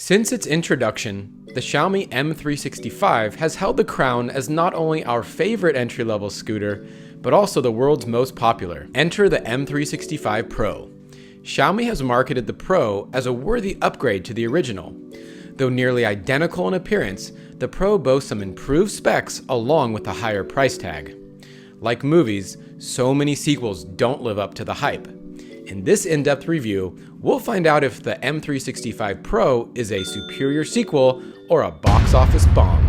Since its introduction, the Xiaomi M365 has held the crown as not only our favorite entry-level scooter, but also the world's most popular. Enter the M365 Pro. Xiaomi has marketed the Pro as a worthy upgrade to the original. Though nearly identical in appearance, the Pro boasts some improved specs along with a higher price tag. Like movies, so many sequels don't live up to the hype. In this in-depth review, we'll find out if the M365 Pro is a superior sequel or a box office bomb.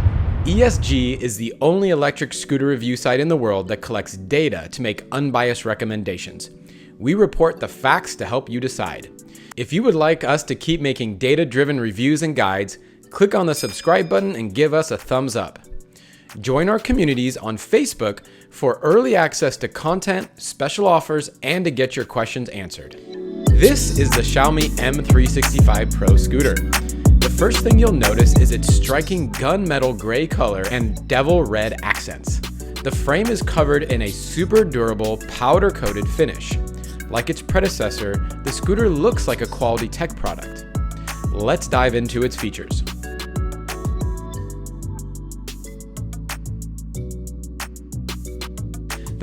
ESG is the only electric scooter review site in the world that collects data to make unbiased recommendations. We report the facts to help you decide. If you would like us to keep making data-driven reviews and guides, click on the subscribe button and give us a thumbs up. Join our communities on Facebook for early access to content, special offers, and to get your questions answered. This is the Xiaomi M365 Pro scooter. The first thing you'll notice is its striking gunmetal gray color and devil red accents. The frame is covered in a super durable powder-coated finish. Like its predecessor, the scooter looks like a quality tech product. Let's dive into its features.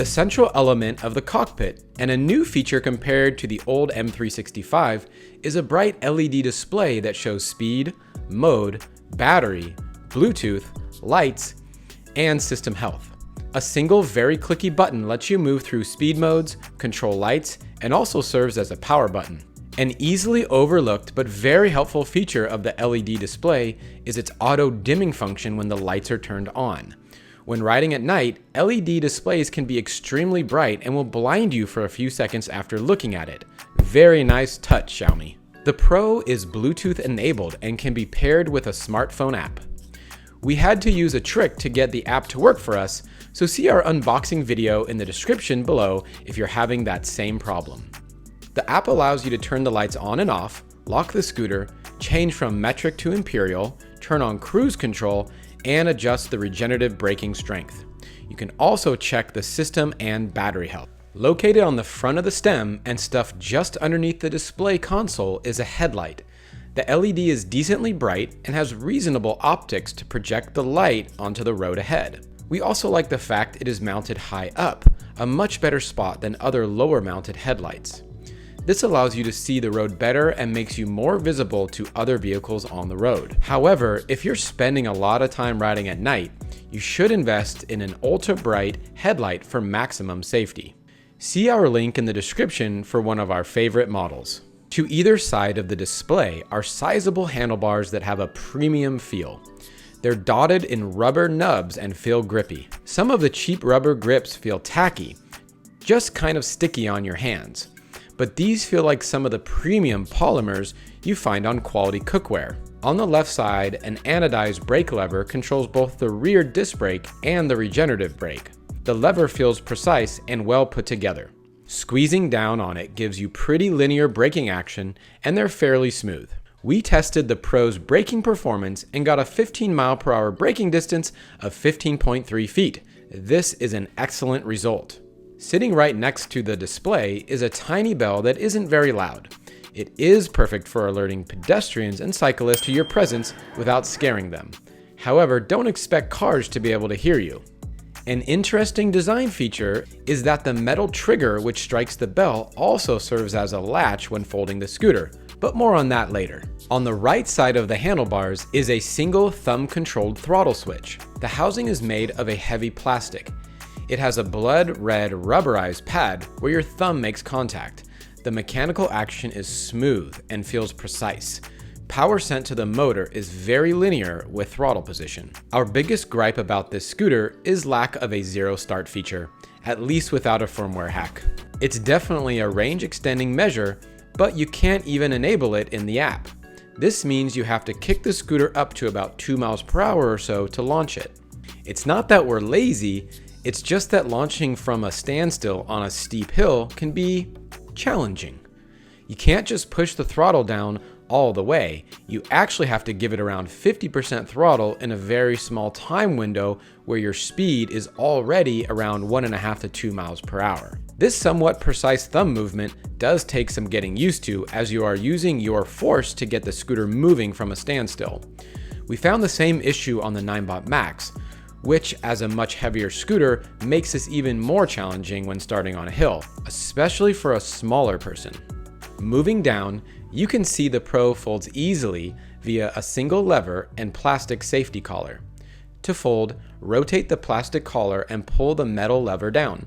The central element of the cockpit, and a new feature compared to the old M365, is a bright LED display that shows speed, mode, battery, Bluetooth, lights, and system health. A single very clicky button lets you move through speed modes, control lights, and also serves as a power button. An easily overlooked but very helpful feature of the LED display is its auto dimming function when the lights are turned on. When riding at night, LED displays can be extremely bright and will blind you for a few seconds after looking at it. Very nice touch, Xiaomi. The Pro is Bluetooth enabled and can be paired with a smartphone app. We had to use a trick to get the app to work for us, so see our unboxing video in the description below if you're having that same problem. The app allows you to turn the lights on and off, lock the scooter, change from metric to imperial, turn on cruise control, and adjust the regenerative braking strength. You can also check the system and battery health. Located on the front of the stem and stuffed just underneath the display console is a headlight. The LED is decently bright and has reasonable optics to project the light onto the road ahead. We also like the fact it is mounted high up, a much better spot than other lower mounted headlights. This allows you to see the road better and makes you more visible to other vehicles on the road. However, if you're spending a lot of time riding at night, you should invest in an ultra-bright headlight for maximum safety. See our link in the description for one of our favorite models. To either side of the display are sizable handlebars that have a premium feel. They're dotted in rubber nubs and feel grippy. Some of the cheap rubber grips feel tacky, just kind of sticky on your hands. But these feel like some of the premium polymers you find on quality cookware. On the left side, an anodized brake lever controls both the rear disc brake and the regenerative brake. The lever feels precise and well put together. Squeezing down on it gives you pretty linear braking action, and they're fairly smooth. We tested the Pro's braking performance and got a 15 mph braking distance of 15.3 feet. This is an excellent result. Sitting right next to the display is a tiny bell that isn't very loud. It is perfect for alerting pedestrians and cyclists to your presence without scaring them. However, don't expect cars to be able to hear you. An interesting design feature is that the metal trigger which strikes the bell also serves as a latch when folding the scooter, but more on that later. On the right side of the handlebars is a single thumb-controlled throttle switch. The housing is made of a heavy plastic. It has a blood red rubberized pad where your thumb makes contact. The mechanical action is smooth and feels precise. Power sent to the motor is very linear with throttle position. Our biggest gripe about this scooter is lack of a zero start feature, at least without a firmware hack. It's definitely a range extending measure, but you can't even enable it in the app. This means you have to kick the scooter up to about 2 mph or so to launch it. It's not that we're lazy, it's just that launching from a standstill on a steep hill can be challenging. You can't just push the throttle down all the way. You actually have to give it around 50% throttle in a very small time window where your speed is already around 1.5 to 2 mph. This somewhat precise thumb movement does take some getting used to, as you are using your force to get the scooter moving from a standstill. We found the same issue on the Ninebot Max, which, as a much heavier scooter, makes this even more challenging when starting on a hill, especially for a smaller person. Moving down, you can see the Pro folds easily via a single lever and plastic safety collar. To fold, rotate the plastic collar and pull the metal lever down.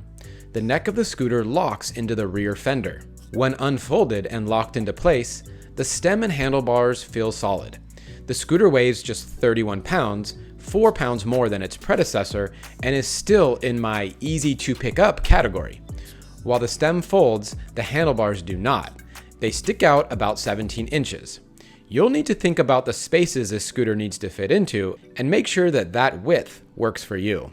The neck of the scooter locks into the rear fender. When unfolded and locked into place, the stem and handlebars feel solid. The scooter weighs just 31 pounds, 4 pounds more than its predecessor, and is still in my easy to pick up category. While the stem folds, the handlebars do not. They stick out about 17 inches. You'll need to think about the spaces this scooter needs to fit into and make sure that that width works for you.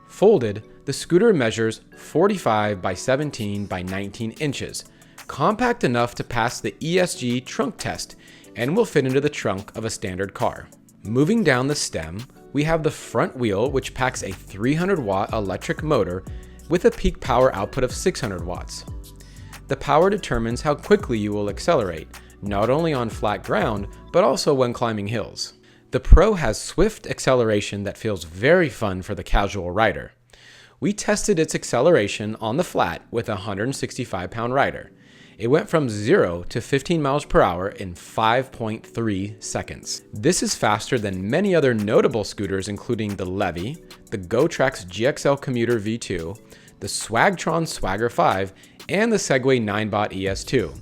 Folded, the scooter measures 45 by 17 by 19 inches, compact enough to pass the ESG trunk test, and will fit into the trunk of a standard car. Moving down the stem, we have the front wheel, which packs a 300-watt electric motor with a peak power output of 600 watts. The power determines how quickly you will accelerate, not only on flat ground, but also when climbing hills. The Pro has swift acceleration that feels very fun for the casual rider. We tested its acceleration on the flat with a 165-pound rider. It went from 0 to 15 miles per hour in 5.3 seconds. This is faster than many other notable scooters, including the Levy, the GoTrax GXL Commuter V2, the Swagtron Swagger 5, and the Segway Ninebot ES2.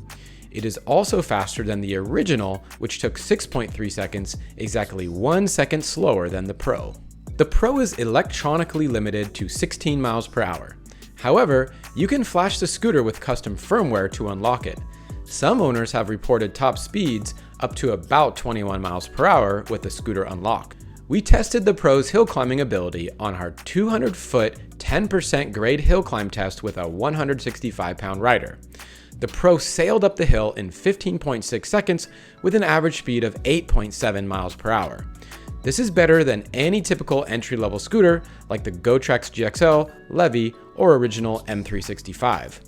It is also faster than the original, which took 6.3 seconds, exactly 1 second slower than the Pro. The Pro is electronically limited to 16 miles per hour. However, you can flash the scooter with custom firmware to unlock it. Some owners have reported top speeds up to about 21 miles per hour with the scooter unlocked. We tested the Pro's hill climbing ability on our 200-foot, 10% grade hill climb test with a 165-pound rider. The Pro sailed up the hill in 15.6 seconds with an average speed of 8.7 miles per hour. This is better than any typical entry-level scooter like the GoTrax GXL, Levy, or original M365.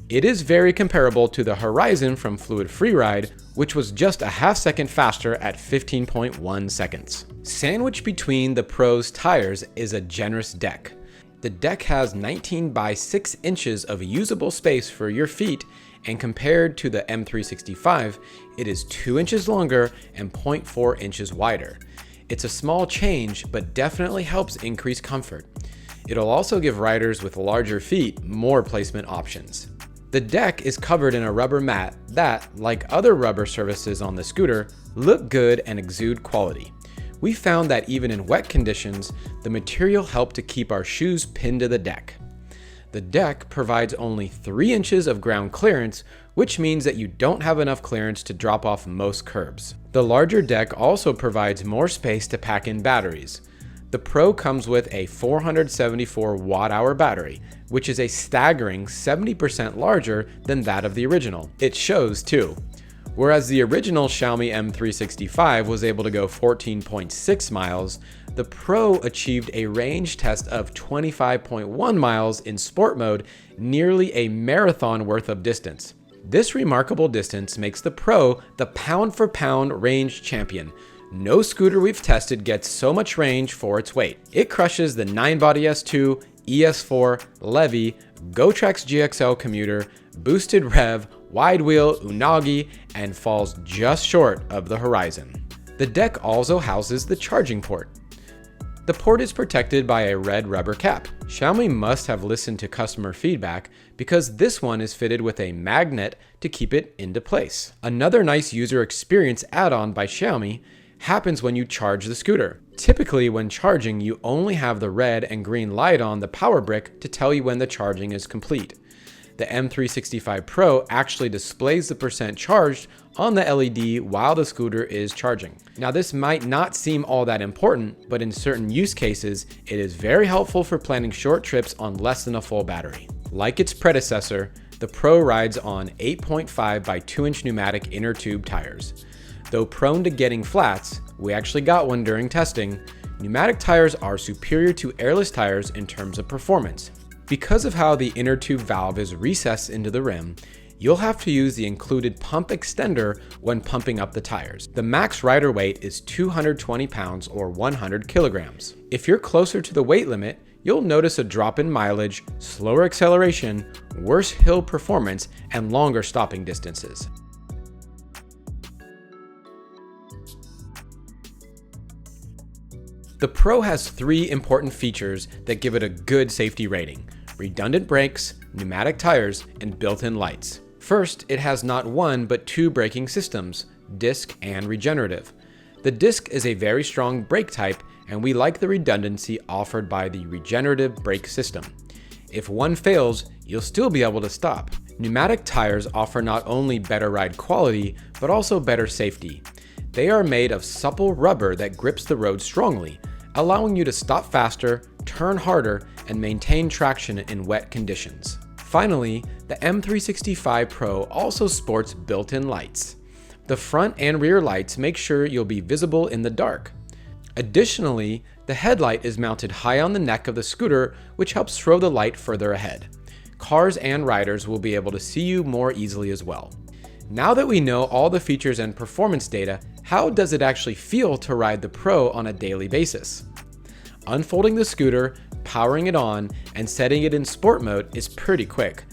It is very comparable to the Horizon from Fluid Freeride, which was just a half second faster at 15.1 seconds. Sandwiched between the Pro's tires is a generous deck. The deck has 19 by 6 inches of usable space for your feet, and compared to the M365, it is 2 inches longer and 0.4 inches wider. It's a small change, but definitely helps increase comfort. It'll also give riders with larger feet more placement options. The deck is covered in a rubber mat that, like other rubber surfaces on the scooter, look good and exude quality. We found that even in wet conditions, the material helped to keep our shoes pinned to the deck. The deck provides only 3 inches of ground clearance, which means that you don't have enough clearance to drop off most curbs. The larger deck also provides more space to pack in batteries. The Pro comes with a 474 watt-hour battery, which is a staggering 70% larger than that of the original. It shows too. Whereas the original Xiaomi M365 was able to go 14.6 miles, the Pro achieved a range test of 25.1 miles in sport mode, nearly a marathon worth of distance. This remarkable distance makes the Pro the pound-for-pound range champion. No scooter we've tested gets so much range for its weight. It crushes the Ninebot ES2, ES4, Levy, GoTrax GXL Commuter, Boosted Rev, Wide Wheel, Unagi, and falls just short of the Horizon. The deck also houses the charging port. The port is protected by a red rubber cap. Xiaomi must have listened to customer feedback because this one is fitted with a magnet to keep it into place. Another nice user experience add-on by Xiaomi happens when you charge the scooter. Typically, when charging, you only have the red and green light on the power brick to tell you when the charging is complete. The M365 Pro actually displays the percent charged on the LED while the scooter is charging. Now, this might not seem all that important, but in certain use cases, it is very helpful for planning short trips on less than a full battery. Like its predecessor, the Pro rides on 8.5 by 2-inch pneumatic inner tube tires. Though prone to getting flats, we actually got one during testing, pneumatic tires are superior to airless tires in terms of performance. Because of how the inner tube valve is recessed into the rim, you'll have to use the included pump extender when pumping up the tires. The max rider weight is 220 pounds or 100 kilograms. If you're closer to the weight limit, you'll notice a drop in mileage, slower acceleration, worse hill performance, and longer stopping distances. The Pro has 3 important features that give it a good safety rating: redundant brakes, pneumatic tires, and built-in lights. First, it has not one but 2 braking systems, disc and regenerative. The disc is a very strong brake type, and we like the redundancy offered by the regenerative brake system. If one fails, you'll still be able to stop. Pneumatic tires offer not only better ride quality, but also better safety. They are made of supple rubber that grips the road strongly, allowing you to stop faster, turn harder, and maintain traction in wet conditions. Finally, the M365 Pro also sports built-in lights. The front and rear lights make sure you'll be visible in the dark. Additionally, the headlight is mounted high on the neck of the scooter, which helps throw the light further ahead. Cars and riders will be able to see you more easily as well. Now that we know all the features and performance data, how does it actually feel to ride the Pro on a daily basis? Unfolding the scooter, powering it on, and setting it in sport mode is pretty quick.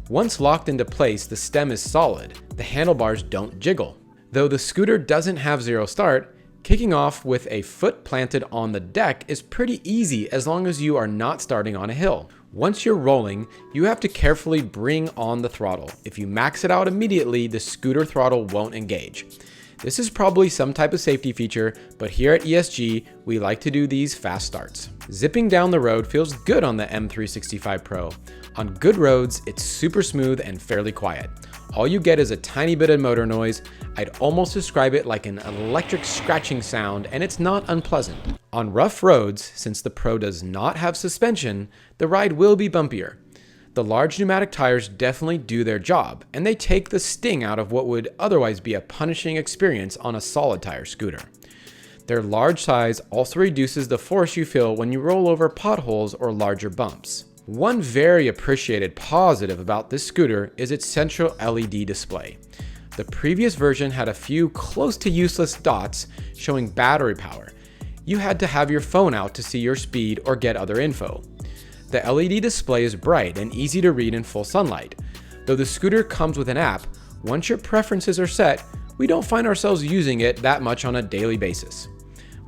Once locked into place, the stem is solid. The handlebars don't jiggle. Though the scooter doesn't have zero start, kicking off with a foot planted on the deck is pretty easy as long as you are not starting on a hill. Once you're rolling, you have to carefully bring on the throttle. If you max it out immediately, the scooter throttle won't engage. This is probably some type of safety feature, but here at ESG, we like to do these fast starts. Zipping down the road feels good on the M365 Pro. On good roads, it's super smooth and fairly quiet. All you get is a tiny bit of motor noise. I'd almost describe it like an electric scratching sound, and it's not unpleasant. On rough roads, since the Pro does not have suspension, the ride will be bumpier. The large pneumatic tires definitely do their job, and they take the sting out of what would otherwise be a punishing experience on a solid tire scooter. Their large size also reduces the force you feel when you roll over potholes or larger bumps. One very appreciated positive about this scooter is its central LED display. The previous version had a few close to useless dots showing battery power. You had to have your phone out to see your speed or get other info. The LED display is bright and easy to read in full sunlight. Though the scooter comes with an app, once your preferences are set, we don't find ourselves using it that much on a daily basis.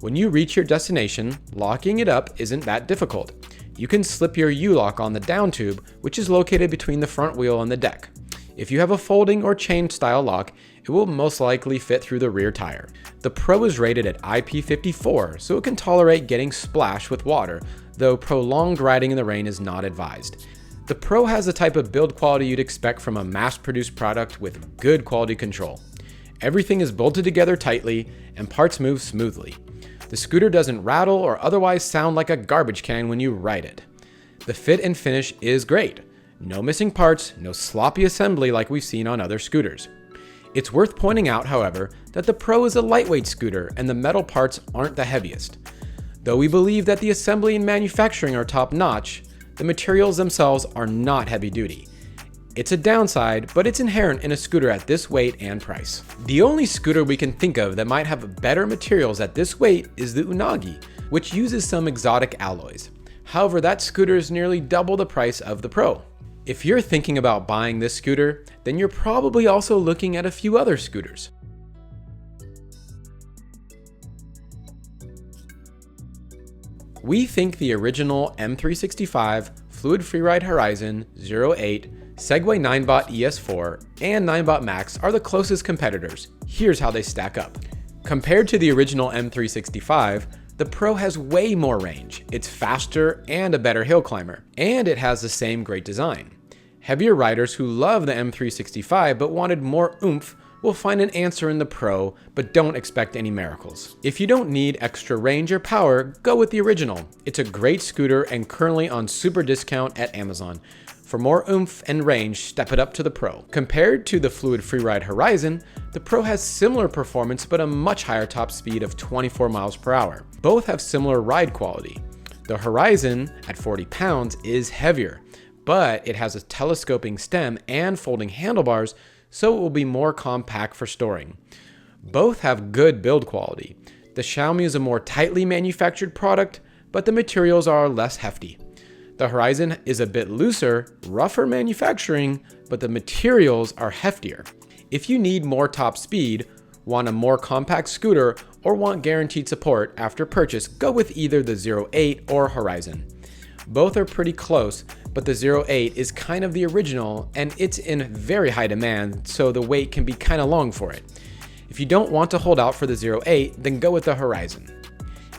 When you reach your destination, locking it up isn't that difficult. You can slip your U-lock on the down tube, which is located between the front wheel and the deck. If you have a folding or chain style lock, it will most likely fit through the rear tire. The Pro is rated at IP54, so it can tolerate getting splashed with water, though prolonged riding in the rain is not advised. The Pro has the type of build quality you'd expect from a mass-produced product with good quality control. Everything is bolted together tightly, and parts move smoothly. The scooter doesn't rattle or otherwise sound like a garbage can when you ride it. The fit and finish is great. No missing parts, no sloppy assembly like we've seen on other scooters. It's worth pointing out, however, that the Pro is a lightweight scooter and the metal parts aren't the heaviest. Though we believe that the assembly and manufacturing are top-notch, the materials themselves are not heavy-duty. It's a downside, but it's inherent in a scooter at this weight and price. The only scooter we can think of that might have better materials at this weight is the Unagi, which uses some exotic alloys. However, that scooter is nearly double the price of the Pro. If you're thinking about buying this scooter, then you're probably also looking at a few other scooters. We think the original M365, Fluid Freeride Horizon 08, Segway Ninebot ES4, and Ninebot Max are the closest competitors. Here's how they stack up. Compared to the original M365, the Pro has way more range, it's faster and a better hill climber, and it has the same great design. Heavier riders who love the M365 but wanted more oomph will find an answer in the Pro, but don't expect any miracles. If you don't need extra range or power, go with the original. It's a great scooter and currently on super discount at Amazon. For more oomph and range, step it up to the Pro. Compared to the Fluid Freeride Horizon, the Pro has similar performance but a much higher top speed of 24 miles per hour. Both have similar ride quality. The Horizon, at 40 pounds, is heavier, but it has a telescoping stem and folding handlebars, so it will be more compact for storing. Both have good build quality. The Xiaomi is a more tightly manufactured product, but the materials are less hefty. The Horizon is a bit looser, rougher manufacturing, but the materials are heftier. If you need more top speed, want a more compact scooter, or want guaranteed support after purchase, go with either the 08 or Horizon. Both are pretty close, but the 08 is kind of the original and it's in very high demand, so the wait can be kind of long for it. If you don't want to hold out for the 08, then go with the Horizon.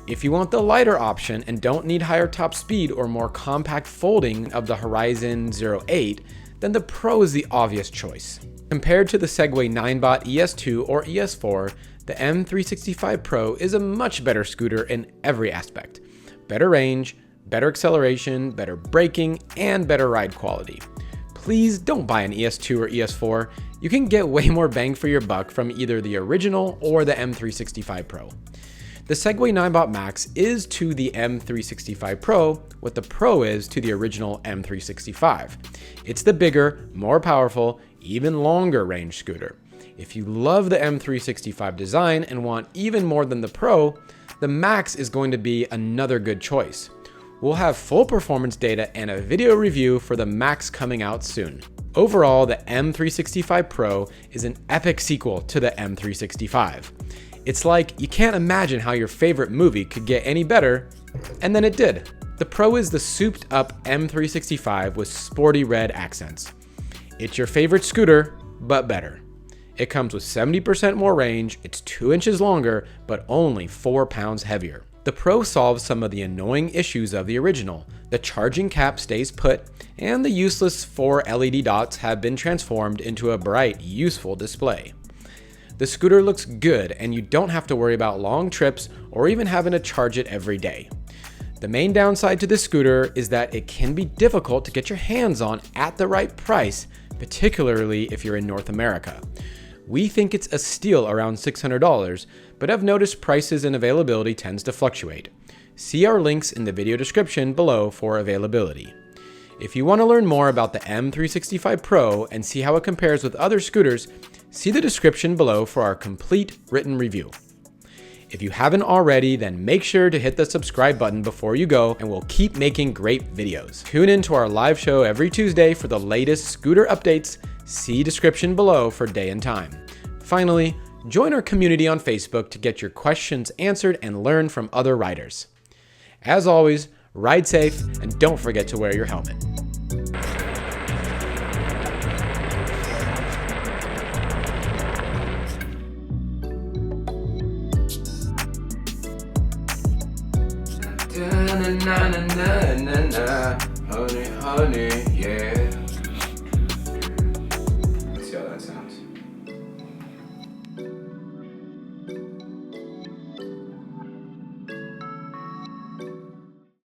If you want the lighter option and don't need higher top speed or more compact folding of the Horizon 08, then the Pro is the obvious choice. Compared to the Segway Ninebot ES2 or ES4, the M365 Pro is a much better scooter in every aspect. Better range, better acceleration, better braking, and better ride quality. Please don't buy an ES2 or ES4. You can get way more bang for your buck from either the original or the M365 Pro. The Segway Ninebot Max is to the M365 Pro what the Pro is to the original M365. It's the bigger, more powerful, even longer range scooter. If you love the M365 design and want even more than the Pro, the Max is going to be another good choice. We'll have full performance data and a video review for the Max coming out soon. Overall, the M365 Pro is an epic sequel to the M365. It's like you can't imagine how your favorite movie could get any better, and then it did. The Pro is the souped up M365 with sporty red accents. It's your favorite scooter, but better. It comes with 70% more range, it's 2 inches longer, but only 4 pounds heavier. The Pro solves some of the annoying issues of the original. The charging cap stays put, and the useless 4 LED dots have been transformed into a bright, useful display. The scooter looks good, and you don't have to worry about long trips or even having to charge it every day. The main downside to this scooter is that it can be difficult to get your hands on at the right price, particularly if you're in North America. We think it's a steal around $600, but have noticed prices and availability tends to fluctuate. See our links in the video description below for availability. If you want to learn more about the M365 Pro and see how it compares with other scooters, see the description below for our complete written review. If you haven't already, then make sure to hit the subscribe button before you go, and we'll keep making great videos. Tune in to our live show every Tuesday for the latest scooter updates. See description below for day and time. Finally, join our community on Facebook to get your questions answered and learn from other riders. As always, ride safe and don't forget to wear your helmet. Na na na na na na, honey, honey, yeah.